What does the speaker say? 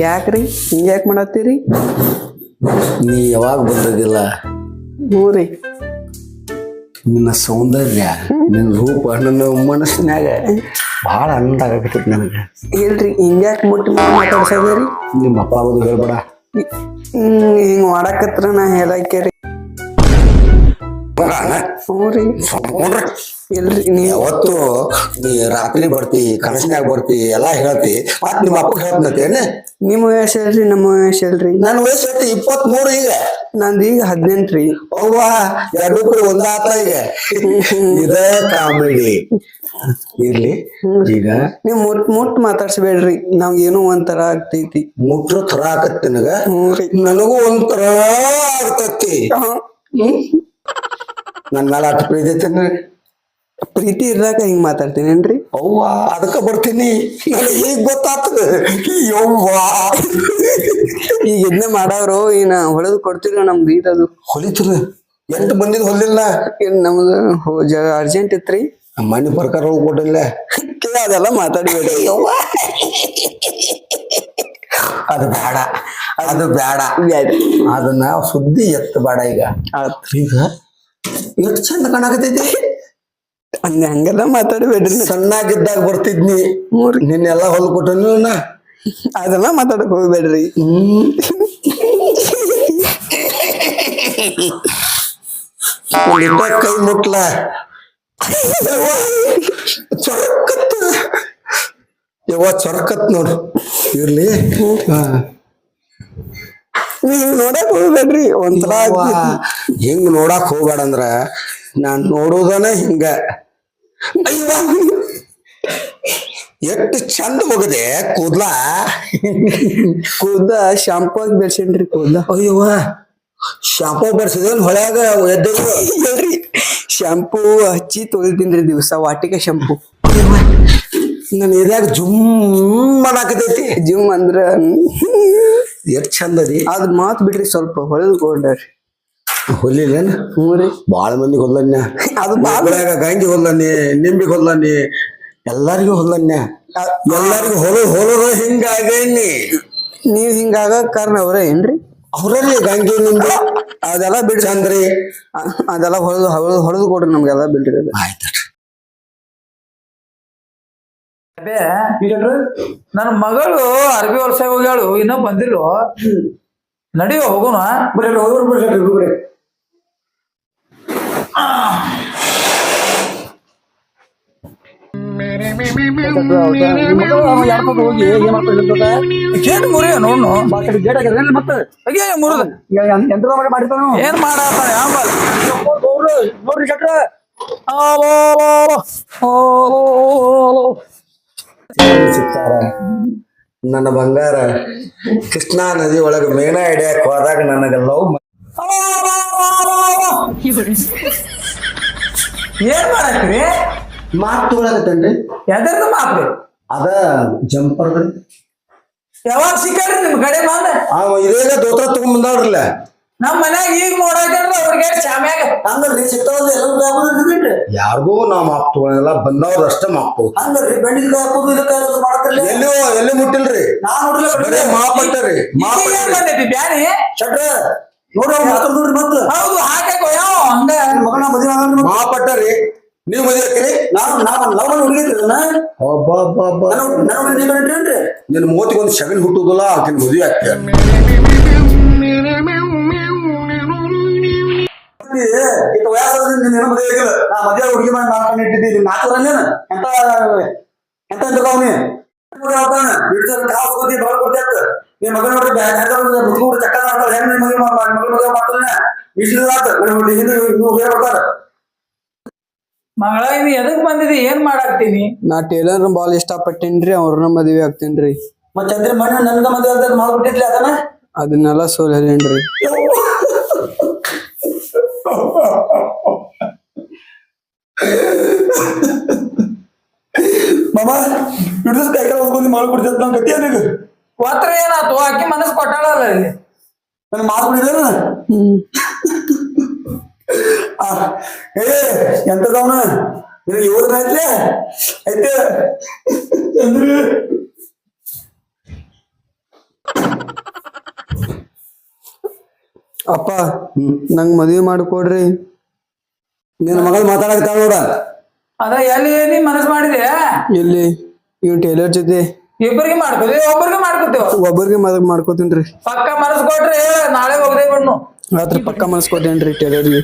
ಯಾಕ್ರಿ ಹಿಂಗ್ಯಾಕ್ ಮಾಡತ್ತೀರಿ? ನೀ ಯಾವಾಗ ಬಂದಿಲ್ಲ. ಹ್ಞೂ ರೀ. ನಿನ್ನ ಸೌಂದರ್ಯ, ನಿನ್ನ ರೂಪ ನನ್ನ ಮನಸ್ಸಿನಾಗ ಭಾಳ ಆನಂದ ಆಗಕತ್ತೈತಿ ನನಗೆ. ಇಲ್ರಿ ಹಿಂಗ್ಯಾಕ್ ಮುಟ್ಟಿ ಮಾತಾಡ್ಸೋದ್ರಿ? ನಿಮ್ಮ ಅಪ್ಪ ಆಗೋದು ಹೇಳ್ಬೇಡ. ಹಿಂಗ್ ಮಾಡಕತ್ರ ನಾ ಹೇಳಕ್ಕೇರಿ. ಹ್ಞೂ ರೀ. ಇಲ್ರಿ ನೀವ್ ಯಾವತ್ತು ನೀ ರಾತ್ರಿ ಬರ್ತಿ, ಕನಸಿನಾಗ ಬರ್ತಿ, ಎಲ್ಲಾ ಹೇಳ್ತಿ. ಮತ್ ನಿಮ್ಮ ಅಪ್ಪ ಹೇಳ್ತೇನೆ. ನಿಮ್ಮ ವಯಸ್ಸು ಹೇಳ್ರಿ, ನಮ್ಮ ವಯಸ್ಸು ಹೇಳ್ರಿ. ನನ್ನ ವಯಸ್ಸು ಐತಿ 23 ಈಗ. ನಂದು ಈಗ 18 ರೀ. ಅವ್ವಾ ಎರಡು ಕೂಡ ಒಂದಾತ ಈಗ. ಇದ ಕಾಮಿಡಿ ಇರ್ಲಿ. ಈಗ ನೀವ್ ಮುಟ್ ಮಾತಾಡ್ಸ್ಬೇಡ್ರಿ, ನಾವ್ ಏನೋ ಒಂಥರ ಆಗ್ತೈತಿ. ಮುಟ್ರ ತರ ಆಗತ್ತೆ ನನಗ. ನನಗೂ ಒಂಥರ ಆಗ್ತೈತಿ. ನನ್ ಮೇಲೆ ಅಷ್ಟು ಪ್ರೀತಿ ಐತೇನ್ರಿ? ಪ್ರೀತಿ ಇರ್ಲಾಕ ಹಿಂಗ್ ಮಾತಾಡ್ತೀನೇನ್ರಿ? ಅವ್ವ ಅದಕ್ಕ ಬರ್ತೀನಿ. ನನಗೆ ಈಗ ಗೊತ್ತಾಗ್ತದ. ಯವ್ವಾ ಈಗ ಇದನ್ನೇ ಮಾಡವ್ರು ಏನ ಹೊಳೆದು ಕೊಡ್ತಿರ ನಮ್ದು ಇದದು ಹೊಲಿತ್ರ 8 ಮಂದಿದ್ ಹೊಲಿಲ್ಲ. ನಮ್ದು ಅರ್ಜೆಂಟ್ ಇತ್ರಿ. ಮನೆ ಪ್ರಕಾರ ಕೊಟ್ಟಿಲ್ಲ. ಅದೆಲ್ಲ ಮಾತಾಡ್ಬೇಡಿ. ಅದು ಬೇಡ, ಅದು ಬೇಡ. ಅದನ್ನ ಸುದ್ದಿ ಎತ್ತ ಬೇಡ. ಈಗ ಈಗ ಎಷ್ಟು ಚಂದ ಕಾಣಕತೈತಿ. ಹಂಗೆಲ್ಲ ಮಾತಾಡ್ಬೇಡ್ರಿ. ಸಣ್ಣಾಗಿದ್ದಾಗ ಬರ್ತಿದ್ನಿ, ನಿನ್ನೆಲ್ಲ ಹೊಲ್ಕೊಟ್ಟನು. ಅದೆಲ್ಲ ಮಾತಾಡಕ್ ಹೋಗ್ಬೇಡ್ರಿ. ಕೈ ಮುಟ್ಲ ಚೊರಕತ್. ಯವ್ವ ಚೊರಕತ್ ನೋಡು. ಇರ್ಲಿ. ನೀವ್ ನೋಡಕ್ ಹೋಗ್ಬೇಡ್ರಿ. ಒಂಥರ ಹಿಂಗ್ ನೋಡಕ್ ಹೋಗ್ಬೇಡ ಅಂದ್ರ ನಾನ್ ನೋಡುದನ ಹಿಂಗ. ಅಯ್ಯೋ ಎಷ್ಟು ಚಂದ ಹೋಗದೆ ಕೂದ್ಲ. ಶಾಂಪೂ ಆಗಿ ಬೆಳ್ಸೇನ್ರಿ ಕೂದ್ಲ. ಅಯ್ಯವ್ವ ಶಾಂಪೂ ಬರ್ಸಿದೇನ್ ಹೊಳ್ಯಾಗ ಎದ್ರಿ ಶಾಂಪೂ ಹಚ್ಚಿ ತೊಳಿತೀನ್ರಿ ದಿವಸ. ವಾಟಿಕೆ ಶಾಂಪೂ. ನನ್ ಇದ್ಯಾಗ ಜುಮ್ ಮಾಡಾಕತೈತಿ. ಜಿಮ್ ಅಂದ್ರ ಎಷ್ಟ್ ಚಂದ ಅದಿ. ಅದ್ ಮಾತ್ ಬಿಡ್ರಿ, ಸ್ವಲ್ಪ ಹೊಳೆದು ಕೊಂಡ್ರಿ. ಹೊಲಿಲೇನ್? ಹ್ಞೂ ರೀ. ಬಾಳ ಮಂದಿ ಹೊಲ್ಲನ್ಯ. ಅದು ಗಂಗಿ ಹೊಲ್ಲನಿ, ನಿಂಬಿಗೆ ಹೊಲ್ಲನಿ, ಎಲ್ಲಾರಿಗೂ ಹೊಲ್ಲನ್ಯ. ಎಲ್ಲಾರಿಗೂ ಹೊಲದ ಹಿಂಗಾಗೇನಿ. ನೀವ್ ಹಿಂಗಾಗ ಕಾರಣ ಅವ್ರ ಏನ್ರಿ? ಅವ್ರಲ್ಲಿ ಗಂಗಿ ನಿಂಬಿ ಅದೆಲ್ಲ ಬಿಡ್ರಿ ಅಂದ್ರಿ. ಅದೆಲ್ಲ ಹೊಡೆದು ಕೊಡ್ರಿ ನಮ್ಗೆಲ್ಲ ಬಿಡ್ರಿ. ಅದು ಆಯ್ತು. ನನ್ನ ಮಗಳು ಅರ್ಬಿ ವರ್ಷ ಹೋಗ್ಯಾಳು, ಇನ್ನೂ ಬಂದಿಲ್ಲ. ನಡಿಯೋ ಹೋಗೋಣ. ಬರ್ರಿ. ಗೇಟ್ ಮುರಿಯ ನೋಡ್ನು. ಏನ್ ಮಾಡತ್ತಾನ ನೋಡ್ರಿ ಚಕ್ರ. ನನ್ನ ಬಂಗಾರ ಕೃಷ್ಣಾ ನದಿ ಒಳಗ ಮೇಣ ಹಿಡಿಯಕ್ ಹೋದಾಗ ನನಗೆಲ್ಲವೂ ಏನ್ ಮಾಡಾಕ್ರಿ? ಮಾತು ತಗೊಳಕತ್ತೇನ್ರಿ. ಯಾವ್ದಾರ್ದು ಮಾತ್ರಿ? ಅದ ಜಂಪರ್. ಯಾವಾಗ ಸಿಕ್ಕಾರಿ ನಿಮ್ ಕಡೆ ಬಂದ? ಇದೇಗ ದೋತ್ರ ತಗೊಂಡ್ ಬಂದಾವ್ರಲ್ಲ. ನಮ್ ಮನ್ಯಾಗ ಈಗ ನೋಡಾಕ್ರಿ ಅವ್ರಿಗೆ ಚಾಮ್ಯಾಗ ಹಂಗಲ್ರಿ ಸಿಕ್ತಾವಲ್ಲ ಎಲ್ಲ. ಯಾರಿಗೂ ನಾವ್ ಮಾಪ್ ತಗೊಳಲ್ಲ, ಬಂದವ್ರ ಅಷ್ಟೇ ಮಾಪ್. ಹಂಗಲ್ರಿ ಬೆಂಡಿಕಾಯಿ ಹಾಕೋದು ಇದಕ್ಕೆ ಮಾಡಕ್ರಲ್ಲ. ಎಲ್ಲಿ ಮುಟ್ಟಿಲ್ರಿ. ಮಾಪಟ್ಟರಿ ಬಂದೈತಿ ಬ್ಯಾನಿ ಚಟ್ರ ನೋಡ್ರಿ. ನೋಡ್ರಿ ಮತ್ತ ಹೌದು ಹಾಕೋ ಯಾವ ಹಂಗ ಮಗನ ಮದುವೆ ಮಾಪಟ್ಟರಿ. ನೀವ್ ಮದುವೆ ಹಾಕಿರಿ. ನಿನ್ ಮೂವತ್ತಿಗೊಂದು ಸಗಣಿ ಹುಟ್ಟುದಿಲ್ಲ, ಆಕಿನ ಮದುವೆ ಹಾಕ್ತೀಯ. ಮದುವೆ ಹುಡುಗಿ ಮಾಡಿ ಮಾಡ್ಕೊಂಡು ಇಟ್ಟಿದ್ದೀರಿ. ನಾಲ್ಕರಲ್ಲೇನ ಎಂತ ಅವನಿ ನಿನ್ ಮಗನ ನೋಡ್ರಿ ಚಕ್ಕ ಮಾಡ್ತಾರೆ. ಹೆಂಗ್ ಮದುವೆ ಮಾಡ್ತಾನೆ ಹೇಳ್ತಾರ. ಮಗಳ ಇದು ಎದಕ್ ಬಂದಿದಿ? ಏನ್ ಮಾಡಾಕ್ತೀನಿ? ನಾ ಟೇಲರ್ ಬಾಳ ಇಷ್ಟಪಟ್ಟೇನ್ರಿ, ಅವ್ರನ್ನ ಮದ್ವೆ ಆಗ್ತೇನ್ರಿ. ಮತ್ತೆ ಅಂದ್ರೆ ಮಣ್ಣು ನನ್ಗ ಮದುವೆ ಆಗ್ತದ ಮಾಡ್ಬಿಟ್ಟಿರ್ಲಿ ಅದನ್ನ. ಅದನ್ನೆಲ್ಲ ಸೋಲ್ ಹೇಳೇನ್ರಿ. ಮಾಮ ಹಿಡಿದ ಕೈಕಾಲ ಹೋಗ್ಬಂದು ಮಾಡ್ಬಿಡ್ತೇನೆ ನನ್ ಗತಿ. ನನಗ ಒತ್ರ ಏನಾತು? ಅಕ್ಕಿ ಮನಸ್ ಕೊಟ್ಟಾಳಲ್ಲ ಇಲ್ಲಿ. ನನ್ ಮಾತು ಬಿಡಿದೇನ ಏ ಎಂತದವನ ನಿನಗೆ ಇವ್ರನ್ನ ಐತ್ಲೆ ಐತೆ ಚಂದ್ರು ಅಪ್ಪ ನಂಗ್ ಮದ್ವೆ ಮಾಡ್ಕೊಡ್ರಿ. ನಿನ್ನ ಮಗಳು ಮಾತಾಡಕ ನೋಡ. ಅದ ಎಲ್ಲಿ ನೀ ಮನಸ್ಸು ಮಾಡಿದೆ ಇಲ್ಲಿ ಇವ್ ಟೇಲರ್ ಜೊತೆ ಇಬ್ಬರಿಗೆ ಮಾಡ್ಕೋತೀವಿ ಒಬ್ಬರಿಗೆ ಮಾಡ್ಕೋತೀವ ಒಬ್ಬರಿಗೆ ಮಾಡ್ಕೋತೀನ್ರಿ. ಪಕ್ಕ ಮನಸ್ಸು ಕೊಟ್ರೆ ನಾಳೆ ಹೋಗದೆ ಬಿಡ್ನು ರಾತ್ರಿ ಪಕ್ಕ ಮನ್ಸ್ಕೊತೇನ್ರಿ ಟೇಲರ್ಗೆ.